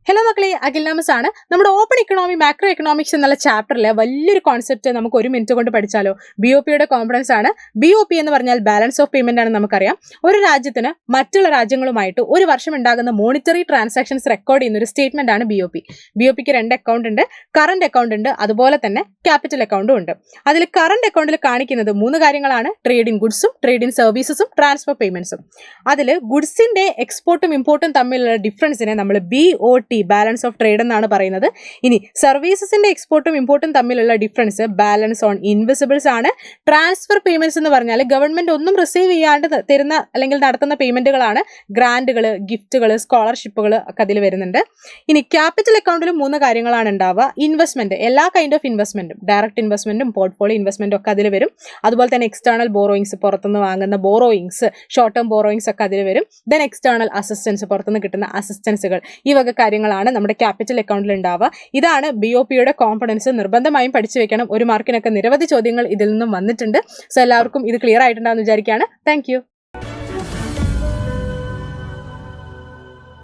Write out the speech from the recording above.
Hello മക്കളെ, അഖിൽ നാമസ് ആണ്. നമ്മുടെ ഓപ്പൺ ഇക്കണോമി മാക്രോ എക്കണോമിക്സ് എന്നുള്ള ചാപ്റ്ററിലെ വലിയൊരു കോൺസെപ്റ്റ് നമുക്ക് 1 മിനിറ്റ് കൊണ്ട് പഠിച്ചാലോ? BOP കോമ്പണൻസ് ആണ്. BOP എന്ന് പറഞ്ഞാൽ ബാലൻസ് ഓഫ് പേയ്മെന്റ് ആണ്. നമുക്കറിയാം, ഒരു രാജ്യത്തിന് മറ്റുള്ള രാജ്യങ്ങളുമായിട്ട് ഒരു വർഷം ഉണ്ടാകുന്ന മോണിറ്ററി ട്രാൻസാക്ഷൻസ് റെക്കോർഡ് ചെയ്യുന്ന ഒരു സ്റ്റേറ്റ്മെന്റ് ആണ് BOP. BOPക്ക് 2 അക്കൗണ്ട് ഉണ്ട്, കറന്റ് അക്കൗണ്ട് ഉണ്ട്, അതുപോലെ തന്നെ ക്യാപിറ്റൽ അക്കൗണ്ടും ഉണ്ട്. അതിൽ കറന്റ് അക്കൗണ്ടിൽ കാണിക്കുന്നത് 3 കാര്യങ്ങളാണ്: ട്രേഡ് ഇൻ ഗുഡ്സും, ട്രേഡ് ഇൻ സർവീസസും, ട്രാൻസ്ഫർ പേയ്മെന്റ്സും. അതിൽ ഗുഡ്സിന്റെ എക്സ്പോർട്ടും ഇമ്പോർട്ടും തമ്മിലുള്ള ഡിഫറൻസിനെ നമ്മൾ BOT ബാലൻസ് ഓഫ് ട്രേഡ് എന്നാണ് പറയുന്നത്. ഇനി സർവീസസിന്റെ എക്സ്പോർട്ടും ഇമ്പോർട്ടും തമ്മിലുള്ള ഡിഫറൻസ് ബാലൻസ് ഓൺ ഇൻവിസിബിൾസ് ആണ്. ട്രാൻസ്ഫർ പേയ്മെന്റ്സ് എന്ന് പറഞ്ഞാൽ ഗവൺമെന്റ് ഒന്നും റിസീവ് ചെയ്യാണ്ട് തരുന്ന അല്ലെങ്കിൽ നടത്തുന്ന പേയ്മെന്റുകളാണ്. ഗ്രാൻഡുകൾ, ഗിഫ്റ്റുകൾ, സ്കോളർഷിപ്പുകൾ ഒക്കെ അതിൽ വരുന്നുണ്ട്. ഇനി ക്യാപിറ്റൽ അക്കൗണ്ടിലും 3 കാര്യങ്ങളാണ് ഉണ്ടാവുക. ഇൻവെസ്റ്റ്മെന്റ്, എല്ലാ കൈൻഡ് ഓഫ് ഇൻവെസ്റ്റ്മെന്റും, ഡയറക്റ്റ് ഇൻവെസ്റ്റ്മെന്റും പോർട്ട്ഫോളിയോ ഇൻവെസ്റ്റ്മെന്റും ഒക്കെ അതിൽ വരും. അതുപോലെ തന്നെ എക്സ്റ്റേണൽ ബോറോയിങ്സ്, പുറത്തുനിന്ന് വാങ്ങുന്ന ബോറോയിങ്സ്, ഷോർട്ട് ടേം ബോറോയിങ്സ് ഒക്കെ അതിൽ വരും. ദെൻ എക്സ്റ്റേണൽ അസിസ്റ്റൻസ്, പുറത്തുനിന്ന് കിട്ടുന്ന അസിസ്റ്റൻസുകൾ, ഈ വക കാര്യങ്ങളാണ് നമ്മുടെ ക്യാപിറ്റൽ അക്കൗണ്ടിൽ ഉണ്ടാവുക. ഇതാണ് BOPയുടെ കോമ്പണൻസ്. നിർബന്ധമായും പഠിച്ചു വെക്കണം. 1 മാർക്കിനൊക്കെ നിരവധി ചോദ്യങ്ങൾ ഇതിൽ നിന്നും വന്നിട്ടുണ്ട്. സോ എല്ലാവർക്കും ഇത് ക്ലിയർ ആയിട്ടുണ്ടാകുമെന്ന് വിചാരിക്കുകയാണ്. താങ്ക്